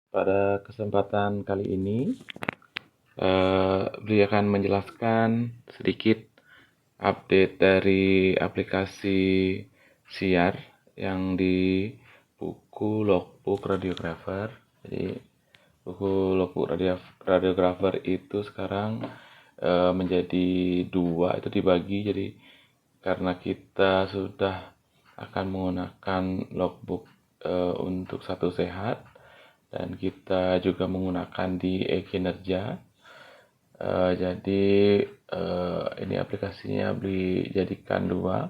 Pada kesempatan kali ini, Beli akan menjelaskan sedikit update dari aplikasi Siar yang di buku Logbook Radiographer. Jadi buku Logbook Radiographer itu sekarang menjadi dua, itu dibagi. Jadi karena kita sudah akan menggunakan logbook untuk satu sehat, dan kita juga menggunakan di e-kinerja. Jadi ini aplikasinya dijadikan dua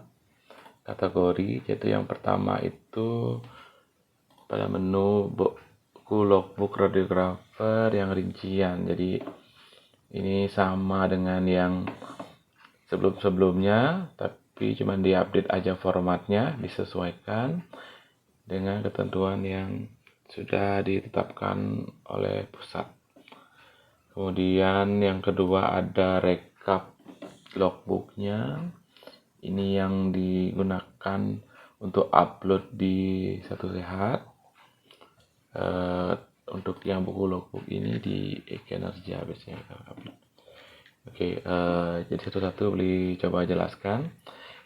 kategori, yaitu yang pertama itu pada menu buku logbook radiographer yang rincian. Jadi ini sama dengan yang sebelum-sebelumnya, tapi cuma diupdate aja formatnya, disesuaikan dengan ketentuan yang sudah ditetapkan oleh pusat. Kemudian yang kedua ada rekap logbooknya. Ini yang digunakan untuk upload di Satu Sehat. Untuk yang buku logbook ini di e-kinerja biasanya kita upload. Oke, jadi satu-satu Beli coba jelaskan.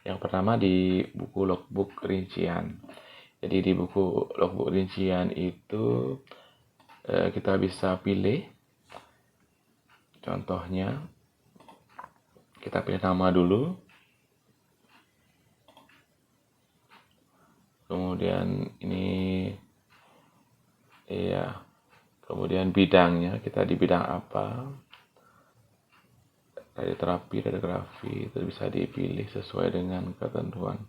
Yang pertama di buku logbook rincian. Jadi di buku logbook rincian itu kita bisa pilih. Contohnya, kita pilih nama dulu. Kemudian ini kemudian bidangnya, kita di bidang apa. Radioterapi, radiografi, itu bisa dipilih sesuai dengan ketentuan.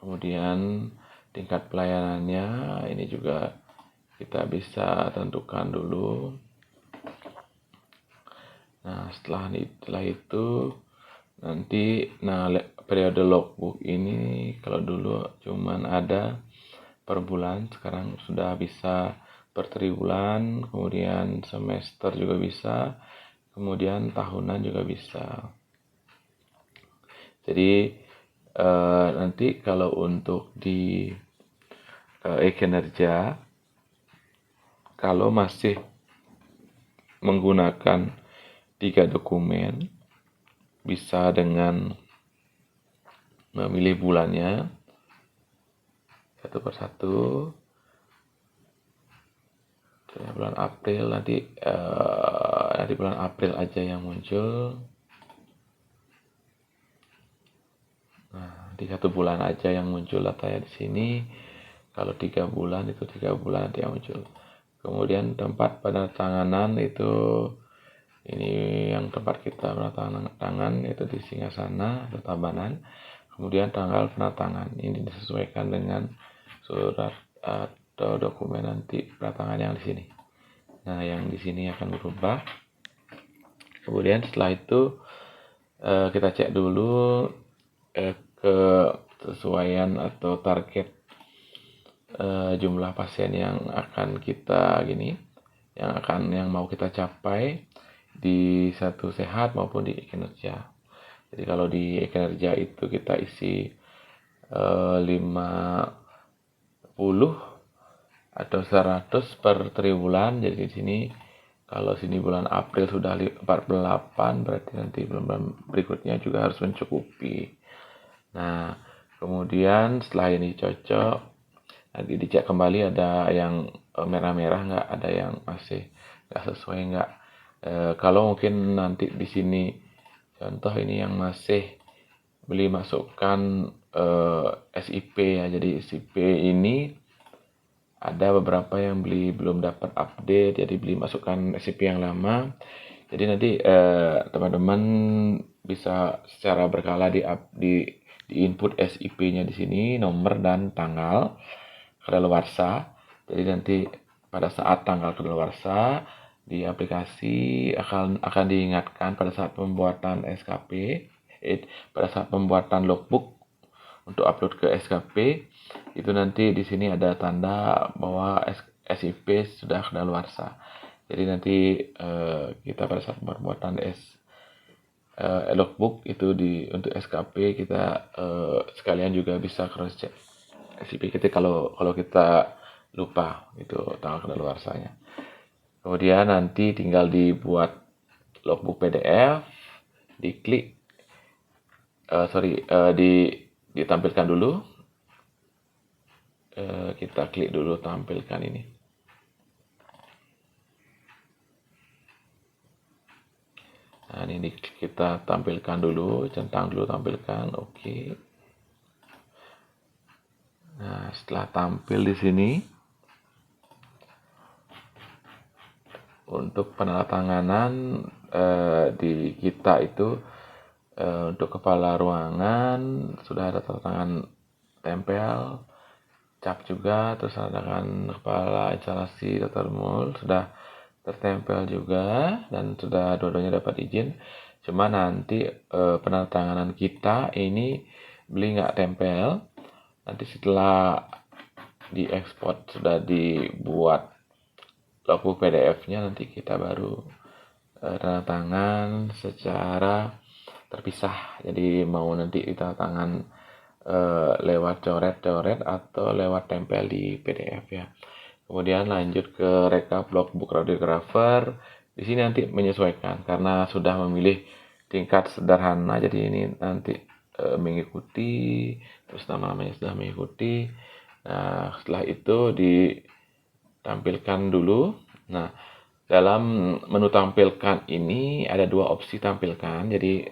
Kemudian tingkat pelayanannya ini juga kita bisa tentukan dulu. Nah, setelah itu nanti periode logbook ini kalau dulu cuman ada per bulan, sekarang sudah bisa per triwulan, kemudian semester juga bisa, kemudian tahunan juga bisa. Jadi nanti kalau untuk di e-kinerja, kalau masih menggunakan 3 dokumen, bisa dengan memilih bulannya satu persatu. Bulan April nanti bulan April aja yang muncul. Nah, di 1 bulan aja yang muncul datanya di sini. Kalau 3 bulan itu 3 bulan nanti yang muncul. Kemudian tempat penandatanganan itu ini yang tempat kita penandatangan itu di Singgasana atau Tabanan. Kemudian tanggal penandatangan ini disesuaikan dengan surat atau dokumen nanti penandatangan yang di sini. Nah, yang di sini akan berubah. Kemudian setelah itu kita cek dulu kesesuaian atau target jumlah pasien yang akan kita yang mau kita capai di Satu Sehat maupun di e-kinerja. Jadi kalau di e-kinerja itu kita isi 50 atau 100 per triwulan. Jadi di sini kalau sini bulan April sudah 48, berarti nanti bulan berikutnya juga harus mencukupi. Nah, kemudian setelah ini cocok, nanti dicek kembali ada yang merah-merah nggak, ada yang masih nggak sesuai nggak. Kalau mungkin nanti di sini contoh ini yang masih Beli masukkan SIP ya. Jadi SIP ini ada beberapa yang Beli belum dapat update, jadi Beli masukkan SIP yang lama. Jadi nanti teman-teman bisa secara berkala di input SIP-nya di sini, nomor dan tanggal kadaluarsa. Jadi nanti pada saat tanggal kadaluarsa di aplikasi akan diingatkan pada saat pembuatan SKP, pada saat pembuatan logbook untuk upload ke SKP, itu nanti di sini ada tanda bahwa SIP sudah kadaluarsa. Jadi nanti kita pada saat pembuatan logbook itu untuk SKP kita sekalian juga bisa cross check. SIPKT kalau kita lupa itu tanggal kadaluarsanya. Kemudian nanti tinggal dibuat logbook PDF, diklik, ditampilkan dulu. Kita klik dulu tampilkan ini. Nah, ini kita tampilkan dulu, centang dulu tampilkan, oke. Nah, setelah tampil di sini, untuk penandatanganan di kita itu untuk kepala ruangan sudah ada tanda tangan tempel, cap juga, terus tanda tangan kepala instalasi Dr. Mul sudah tertempel juga dan sudah dua-duanya dapat izin. Cuma nanti penandatanganan kita ini beli nggak tempel. Nanti setelah diekspor sudah dibuat logbook PDF-nya, nanti kita baru tanda tangan secara terpisah. Jadi mau nanti tanda tangan lewat coret-coret atau lewat tempel di PDF ya. Kemudian lanjut ke rekap logbook radiografer. Di sini nanti menyesuaikan karena sudah memilih tingkat sederhana. Jadi ini nanti mengikuti, terus namanya sudah mengikuti. Nah, setelah itu ditampilkan dulu. Nah, dalam menu tampilkan ini ada dua opsi tampilkan. Jadi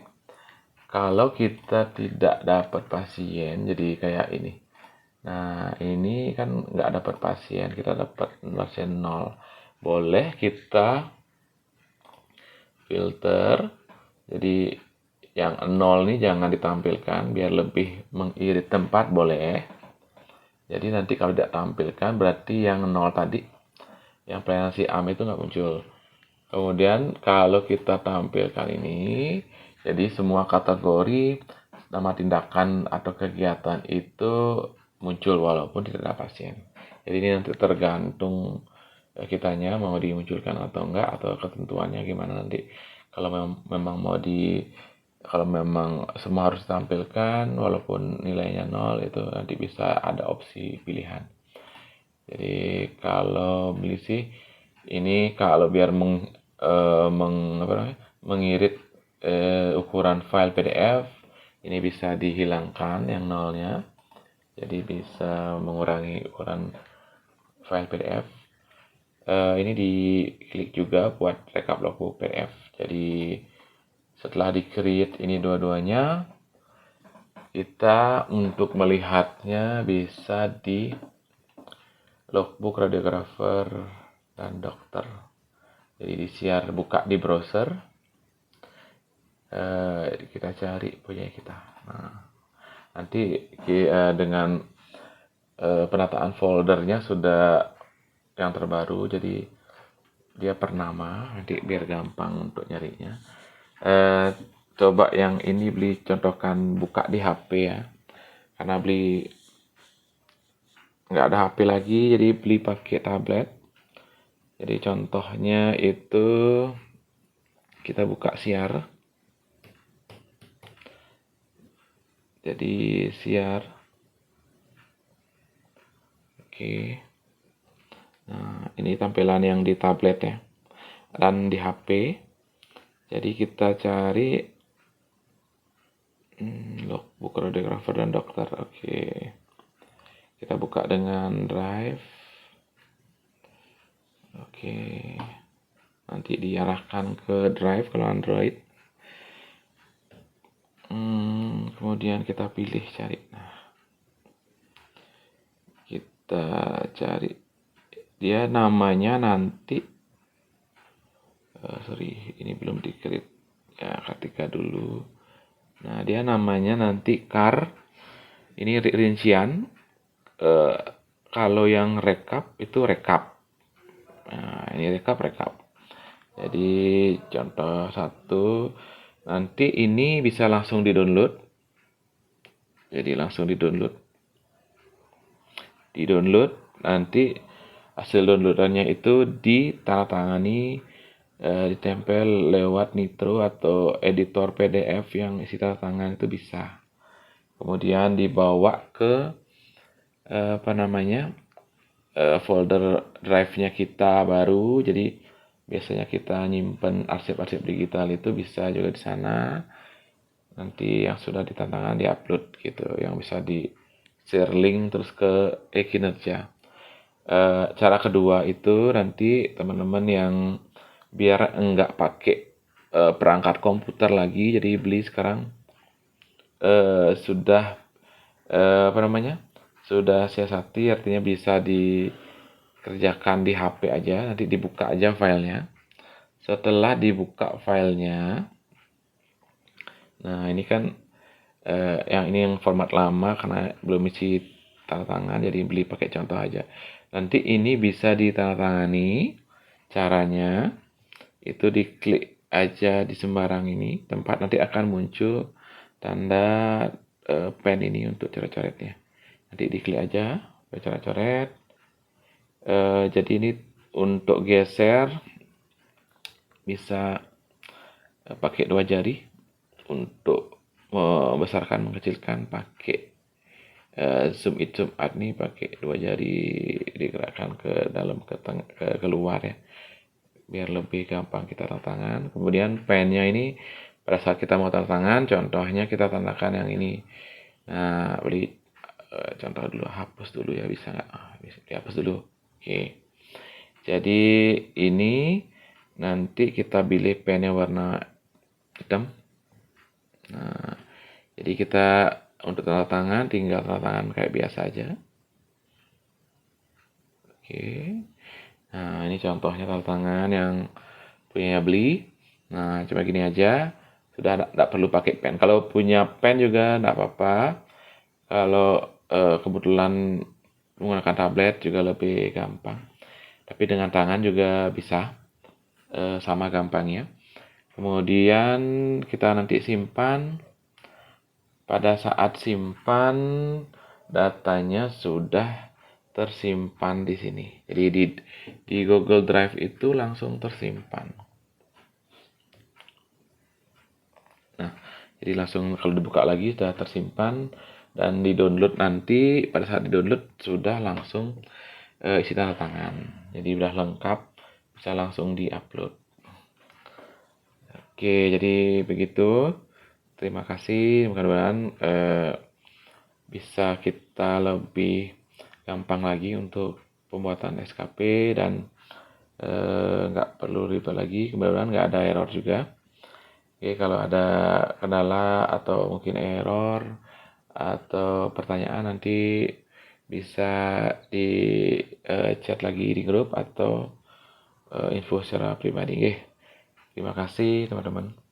kalau kita tidak dapat pasien, jadi kayak ini. Nah, ini kan nggak dapat pasien, kita dapat pasien 0. Boleh kita filter, jadi yang 0 ini jangan ditampilkan, biar lebih mengirit tempat, boleh. Jadi nanti kalau tidak tampilkan, berarti yang 0 tadi, yang pelayanan si AM itu nggak muncul. Kemudian kalau kita tampilkan ini, jadi semua kategori nama tindakan atau kegiatan itu muncul walaupun tidak ada pasien. Jadi ini nanti tergantung kitanya mau dimunculkan atau enggak, atau ketentuannya gimana nanti. Kalau memang kalau memang semua harus ditampilkan walaupun nilainya 0, itu nanti bisa ada opsi pilihan. Jadi kalau beli sih ini kalau biar mengirit ukuran file PDF, ini bisa dihilangkan yang 0-nya. Jadi bisa mengurangi ukuran file PDF. Ini diklik juga buat rekap logbook PDF. Jadi setelah di-create ini dua-duanya, kita untuk melihatnya bisa di logbook radiografer dan dokter. Jadi di-share, buka di browser. Kita cari punya kita. Nah, nanti dengan penataan foldernya sudah yang terbaru, jadi dia per nama, nanti biar gampang untuk nyarinya. Coba yang ini beli contohkan buka di HP ya, karena beli nggak ada HP lagi, jadi beli pakai tablet. Jadi contohnya itu kita buka siar. Jadi siar. Oke. Nah, ini tampilan yang di tablet ya. Dan di HP. Jadi kita cari logbook radiografer dan dokter. Oke. Kita buka dengan Drive. Oke. Nanti diarahkan ke Drive kalau Android. Kemudian kita pilih cari. Nah, kita cari. Dia namanya nanti ini belum di-create ya, ketika dulu. Nah, dia namanya nanti car. Ini rincian. Kalau yang rekap itu rekap. Nah, ini rekap. Jadi contoh 1, nanti ini bisa langsung di-download. Jadi langsung di-download. Nanti hasil downloadannya itu ditandatangani, ditempel lewat Nitro atau editor PDF yang isi tanda tangan itu bisa. Kemudian dibawa ke apa namanya, folder drive-nya kita baru. Jadi biasanya kita nyimpen arsip-arsip digital itu bisa juga di sana. Nanti yang sudah ditantangan diupload gitu, yang bisa di share link terus ke e-kinerja. Cara kedua itu nanti teman-teman yang biar enggak pakai perangkat komputer lagi, jadi beli sekarang sudah apa namanya, sudah siasati, artinya bisa dikerjakan di HP aja, nanti dibuka aja filenya. Setelah dibuka filenya, nah ini kan yang format lama karena belum isi tanda tangan, jadi beli pakai contoh aja. Nanti ini bisa ditandatangani, caranya itu diklik aja di sembarang ini tempat, nanti akan muncul tanda pen ini untuk coret-coretnya. Nanti diklik aja, coret-coret. Jadi ini untuk geser bisa pakai 2 jari, untuk membesarkan mengecilkan pakai zoom in zoom out nih pakai 2 jari, digerakkan ke dalam ke keluar ya, biar lebih gampang kita tanda tangan. Kemudian pennya ini pada saat kita mau tanda tangan, contohnya kita tandakan yang ini. Nah, beli contoh dulu, hapus dulu ya, bisa nggak? Bisa dihapus dulu. Oke. Jadi ini nanti kita pilih pennya warna hitam. Nah, jadi kita untuk tanda tangan tinggal tanda tangan kayak biasa aja. Oke. Nah, ini contohnya tanda tangan yang punya beli. Nah, coba gini aja. Sudah tidak perlu pakai pen. Kalau punya pen juga tidak apa-apa. Kalau kebetulan menggunakan tablet juga lebih gampang. Tapi dengan tangan juga bisa, sama gampangnya. Kemudian kita nanti simpan. Pada saat simpan, datanya sudah tersimpan di sini. Jadi di Google Drive itu langsung tersimpan. Nah, jadi langsung kalau dibuka lagi sudah tersimpan, dan di-download nanti pada saat di-download sudah langsung isi tanda tangan. Jadi sudah lengkap, bisa langsung di-upload. Oke, jadi begitu. Terima kasih. Mudah-mudahan bisa kita lebih gampang lagi untuk pembuatan SKP dan nggak perlu ribet lagi. Mudah-mudahan nggak ada error juga. Oke, kalau ada kendala atau mungkin error atau pertanyaan nanti bisa di chat lagi di grup atau info secara pribadi. Terima kasih teman-teman.